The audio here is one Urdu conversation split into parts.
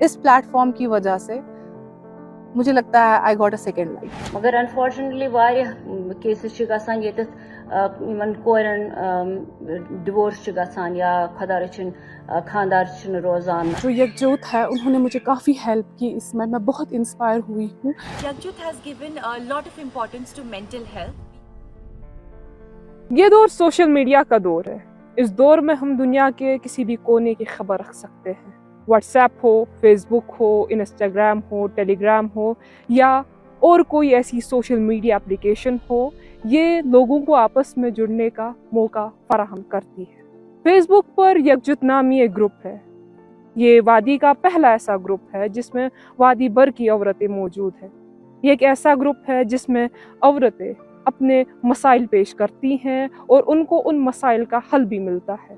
اس پلیٹ فارم کی وجہ سے مجھے لگتا ہے I got a second life. مگر انفارچونیٹلی واریاہ کیسز چھِ گژھان ییٚتٮ۪تھ یِمن کورٮ۪ن ڈِوورس چھِ گژھان یا خدا رٔچھِنۍ خاندار چھِنہٕ روزان. جو یکجوت ہے انہوں نے مجھے کافی ہیلپ کی اس میں بہت انسپائر ہوئی ہوں. Yakjut has given a lot of importance to mental health. یہ دور سوشل میڈیا کا دور ہے. اس دور میں ہم دنیا کے کسی بھی کونے کی خبر رکھ سکتے ہیں. واٹس ایپ ہو، فیس بک ہو، انسٹاگرام ہو، ٹیلی گرام ہو یا اور کوئی ایسی سوشل میڈیا اپلیکیشن ہو، یہ لوگوں کو آپس میں جڑنے کا موقع فراہم کرتی ہے. فیس بک پر یکجت نامی ایک گروپ ہے. یہ وادی کا پہلا ایسا گروپ ہے جس میں وادی بھر کی عورتیں موجود ہیں. یہ ایک ایسا گروپ ہے جس میں عورتیں اپنے مسائل پیش کرتی ہیں اور ان کو ان مسائل کا حل بھی ملتا ہے.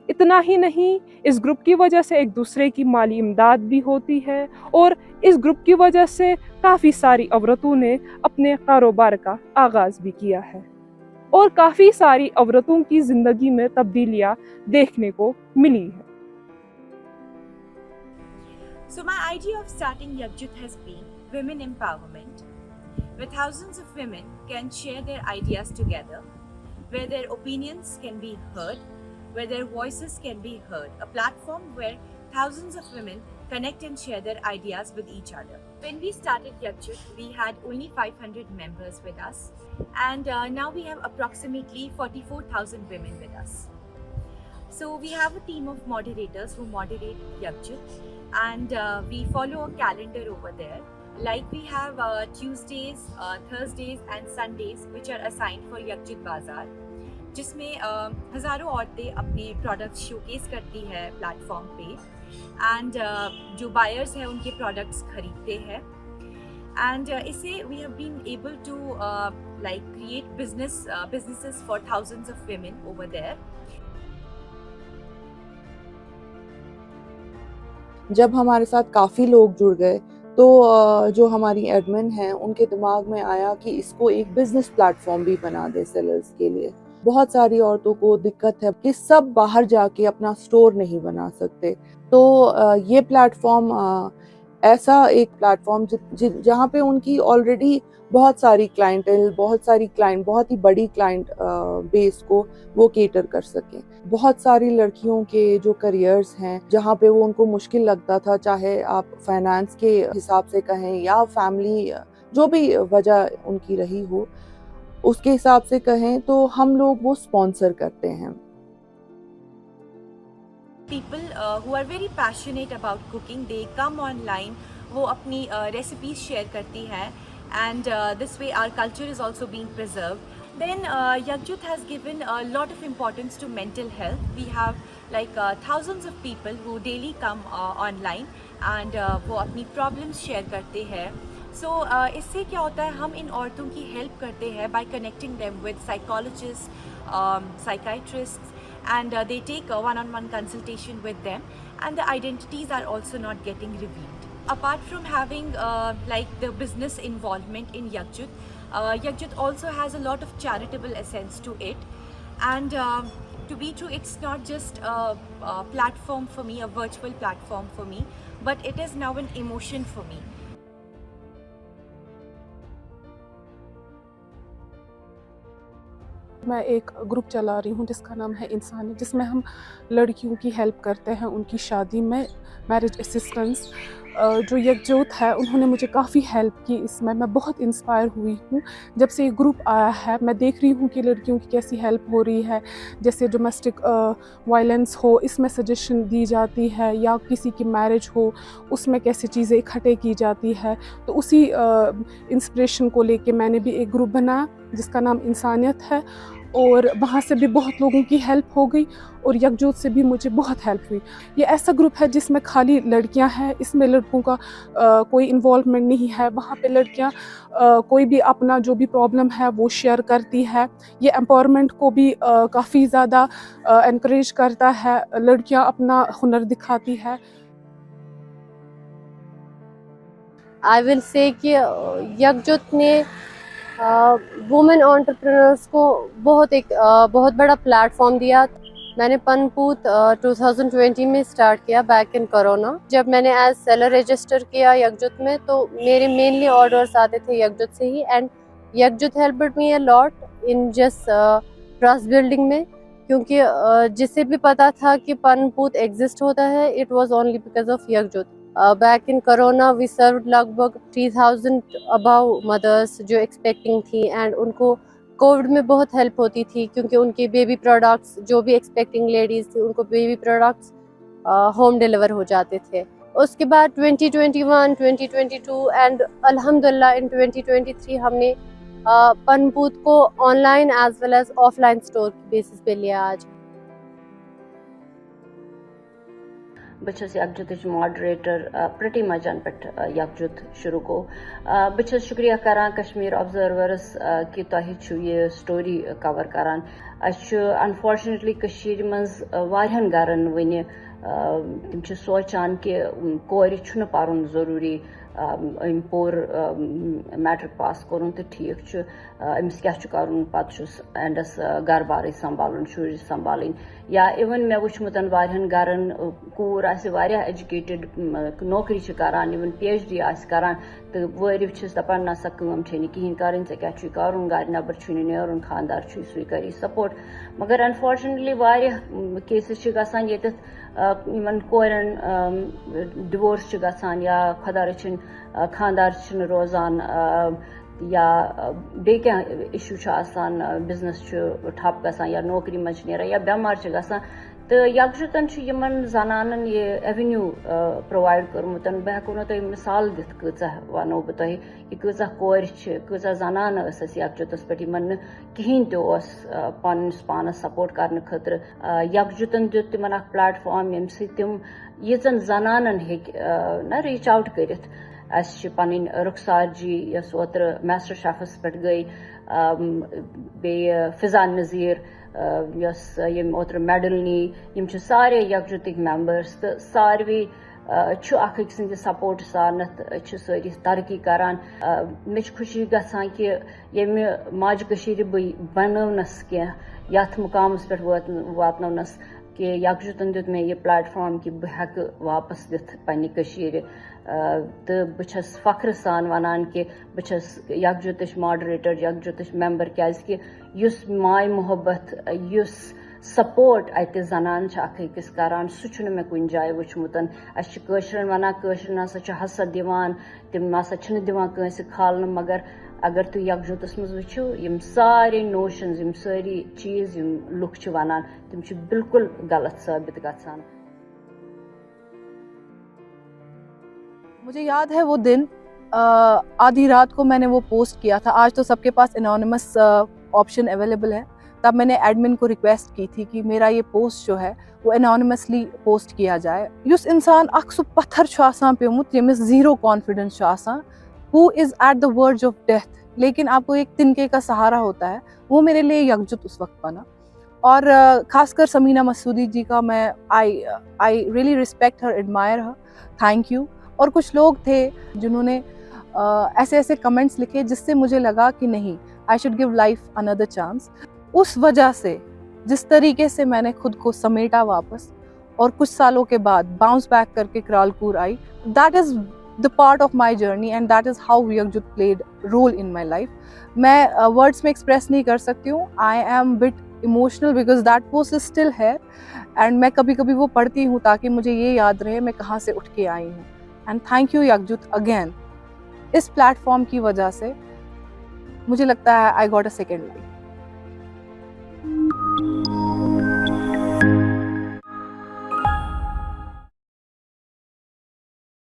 اتنا ہی نہیں، اس گروپ کی وجہ سے ایک دوسرے کی مالی امداد بھی ہوتی ہے اور اس گروپ کی وجہ سے کافی ساری عورتوں نے اپنے کاروبار کا آغاز بھی کیا ہے اور کافی ساری عورتوں کی زندگی میں تبدیلیاں دیکھنے کو ملی ہے. So my idea of starting Yakjut has been women empowerment, where thousands of women can share their ideas together, where their opinions can be heard, where their voices can be heard, a platform where thousands of women connect and share their ideas with each other. When we started Yakjut, we had only 500 members with us, and now we have approximately 44,000 women with us. So we have a team of moderators who moderate Yakjut, and we follow a calendar over there. Like we have Tuesdays, Thursdays and Sundays which are assigned for Yakjut Bazaar, جس میں ہزاروں عورتیں اپنے پروڈکٹس شوکیس کرتی ہے پلیٹ فارم پہ، اینڈ جو بائرس ہیں ان کے پروڈکٹس خریدتے ہیں، اینڈ اس سے we have been able to like create businesses for thousands of women over there. جب ہمارے ساتھ کافی لوگ جڑ گئے تو جو ہماری ایڈمن ہیں ان کے دماغ میں آیا کہ اس کو ایک بزنس پلیٹ فارم بھی بنا دے سیلرز کے لیے. بہت ساری عورتوں کو دقت ہے کہ سب باہر جا کے اپنا سٹور نہیں بنا سکتے، تو یہ پلیٹ فارم ایسا ایک پلیٹ فارم جہاں پہ ان کی آلریڈی بہت ساری کلائنٹل، بہت ہی بڑی کلائنٹ بیس کو وہ کیٹر کر سکیں. بہت ساری لڑکیوں کے جو کریئرز ہیں جہاں پہ وہ ان کو مشکل لگتا تھا، چاہے آپ فائنانس کے حساب سے کہیں یا فیملی جو بھی وجہ ان کی رہی ہو اس کے حساب سے کہیں، تو ہم لوگ وہ اسپانسر کرتے ہیں. People who are very passionate about cooking, they come online, وہ اپنی ریسیپیز شیئر کرتی ہیں، and this way our culture is also being preserved. Then Yakjut has given a lot of importance to mental health. We have like thousands of people who daily come online and وہ اپنی problems share کرتے ہیں. So اس سے کیا ہوتا ہے، ہم ان عورتوں کی ہیلپ کرتے ہیں by connecting them with psychologists, psychiatrists, and they take a one-on-one consultation with them, and the identities are also not getting revealed. Apart from having like the business involvement in Yakjut, Yakjut also has a lot of charitable essence to it, and to be true, it's not just a platform for me, a virtual platform for me, but it is now an emotion for me. میں ایک گروپ چلا رہی ہوں جس کا نام ہے انسانیت، جس میں ہم لڑکیوں کی ہیلپ کرتے ہیں ان کی شادی میں، میرج اسسٹنس. جو یکجوت ہے انہوں نے مجھے کافی ہیلپ کی اس میں بہت انسپائر ہوئی ہوں. جب سے یہ گروپ آیا ہے میں دیکھ رہی ہوں کہ لڑکیوں کی کیسی ہیلپ ہو رہی ہے، جیسے ڈومیسٹک وائلنس ہو اس میں سجیشن دی جاتی ہے، یا کسی کی میرج ہو اس میں کیسی چیزیں اکٹھے کی جاتی ہے. تو اسی انسپریشن کو لے کے میں نے بھی ایک گروپ بنایا جس کا نام انسانیت ہے، اور وہاں سے بھی بہت لوگوں کی ہیلپ ہو گئی اور یکجوت سے بھی مجھے بہت ہیلپ ہوئی. یہ ایسا گروپ ہے جس میں خالی لڑکیاں ہیں، اس میں لڑکوں کا کوئی انوالومنٹ نہیں ہے. وہاں پہ لڑکیاں کوئی بھی اپنا جو بھی پرابلم ہے وہ شیئر کرتی ہے. یہ امپاورمنٹ کو بھی کافی زیادہ انکریج کرتا ہے، لڑکیاں اپنا ہنر دکھاتی ہے. آئی ول سے کہ یکجوت نے وومن انٹرپرینرز کو بہت بڑا پلیٹ فارم دیا. میں نے پنپوت 2020 میں اسٹارٹ کیا بیک ان کرونا. جب میں نے ایز سیلر رجسٹر کیا یکجت میں تو میرے مینلی آرڈرس آتے تھے یکجت سے ہی, اینڈ یکجت helped me a lot in just trust building میں, کیونکہ جسے بھی پتا تھا کہ پنپوت ایگزسٹ ہوتا ہے it was only because of یکجت. Back in corona we served لگ بھگ 3000 اباؤ مدرس جو ایکسپیکٹنگ تھی, اینڈ ان کو کووڈ میں بہت ہیلپ ہوتی تھی کیونکہ ان کے بیبی پروڈکٹس, جو بھی ایکسپیکٹنگ لیڈیز تھی ان کو بیبی پروڈکٹس ہوم ڈیلیور ہو جاتے تھے. اس کے بعد 2021 2022 اینڈ الحمدللہ ان 2023 ہم نے پنپوت کو online as well as offline store کی بیسس پہ لیا. آج بچس یکجت ماڈریٹر پریٹی مچ ان پہ یکجت شروع کو. بچس شکریہ کران کشمیر آبزرورس کہ تہ چھو یہ سٹوری کور کران. انفارچونیٹلی کشیر مز واریہن گرن ون تم سوچان کہ کور چھُنہٕ پرُن ضروری, ام پور میٹرک پاس کورن تو ٹھیک امس کیا کرن پتہ چھس اینڈس گھر بار سنبھالن شر سنبھالن. یا ایون مے وچھمتن واریہن گرن کور آسہِ واریاہ ایجوکیٹڈ نوکری کران, ایون PhD آسہِ کران تو وٲرِو چھس دپان نسا کٲم چھے نہٕ کہین کرٕنۍ ژےٚ کیاہ چھُے کرُن, گھرِ نیبر چھُے نہٕ نیرُن, خاندار چھُے سُے کری سپورٹ. مگر انفارچونیٹلی واریاہ کیسز چھِ گژھان ییٚتٮ۪تھ یمن کورٮ۪ن ڈِوورس چھِ گژھان یا خدا رٔچھِنۍ خاندار چھِنہٕ روزان یا بیٚیہِ کینٛہہ اِشوٗ چھُ آسان, بِزنس چھُ ٹھپ گژھان یا نوکری منٛز چھِ نیران یا بٮ۪مار چھِ گژھان. تہٕ یکجتن چھُ یِمن زنانن یہِ ایٚونیوٗ پرووایڈ کوٚرمُت. بہٕ ہٮ۪کو نہٕ تۄہہِ مِثال دِتھ کۭژاہ وَنو بہٕ تۄہہِ یہِ کۭژاہ کورِ چھِ, کۭژاہ زنانہٕ ٲسۍ اَسہِ یکجتس پٮ۪ٹھ یِمن نہٕ کِہینۍ تہِ اوس پننِس پانس سپورٹ کرنہٕ خٲطرٕ. یکجتن دیُت تِمن اکھ پلیٹ فارم ییٚمہِ سۭتۍ تِم ییٖژن زنانن ہیٚکہِ نہ ریٖچ آوُٹ کٔرِتھ. اَسہِ چھِ پنٕنۍ رُخسار جی یۄس اوترٕ میسٹر شیفس پٮ۪ٹھ گٔے, بیٚیہِ فضا نذیٖر یۄس ییٚمۍ اوترٕ میڈل نی, یِم چھِ سارے یکجتٕکۍ ممبٲرٕس تہٕ ساروی چھُ اکھ أکۍ سٕنٛدِ سپورٹ سانتھ چھِ سٲری ترقی کران. مےٚ چھِ خوشی گژھان کہِ ییٚمہِ ماجہِ کٔشیٖرِ بہٕ بنٲونس کینٛہہ یتھ مقامس پٮ۪ٹھ واتنٲونس کہ یکجتن دیُت مےٚ یہِ پلیٹ فارم کہِ بہٕ ہٮ۪کہٕ واپس دِتھ پننہِ کٔشیٖرِ. تہٕ بہٕ چھس فخرٕ سان ونان کہِ بہٕ چھس یکجتٕچ ماڈریٹر, یکجتٕچ ممبر, کیازکہِ یُس ماے محبت, یُس سپورٹ اتہِ زنان چھِ اکھ أکِس کران سُہ چھُنہٕ مےٚ کُنہِ جایہِ وٕچھمُت. اَسہِ چھِ کٲشرٮ۪ن ونان کٲشرٮ۪ن ہسا چھُ حسد دِوان, تِم ہسا چھِنہٕ دِوان کٲنٛسہِ کھالنہٕ. مگر اگر تُہۍ یکجتس منٛز وٕچھِو یِم سارے نوشنز, یِم سٲری چیٖز یِم لُکھ چھِ ونان تِم چھِ بالکل غلط ثٲبت گژھان. مجھے یاد ہے وہ دن, آدھی رات کو میں نے وہ پوسٹ کیا تھا. آج تو سب کے پاس انانیمس آپشن اویلیبل ہے, تب میں نے ایڈمن کو ریکویسٹ کی تھی کہ میرا یہ پوسٹ جو ہے وہ انانیمسلی پوسٹ کیا جائے. یُس انسان اکھ سُہ پتھر چھُ آسان پیومُت ییٚمِس زیٖرو کانفیڈنس چھُ آسان, who is at the verge of death, لیکن آپ کو ایک تنکے کا سہارا ہوتا ہے, وہ میرے لیے یکجت اس وقت بنا. اور خاص کر سمینہ مسعودی جی کا میں I really respect Hare, admirer Hare, thank you. اور کچھ لوگ تھے جنہوں نے ایسے ایسے کمنٹس لکھے جس سے مجھے لگا کہ نہیں, I should give life another chance. اس وجہ سے جس طریقے سے میں نے خود کو سمیٹا واپس اور کچھ سالوں کے بعد باؤنس بیک کر کے کرالکور آئی, that is the part of my journey and that is how یکجت played role in my life. میں words میں ایکسپریس نہیں کر سکتی ہوں. I am bit emotional because that post is still here and میں کبھی کبھی وہ پڑھتی ہوں تاکہ مجھے یہ یاد رہے میں کہاں سے اٹھ کے آئی ہوں. and thank you یکجت again. اس پلیٹ فارم کی وجہ سے مجھے لگتا ہے I got a second life.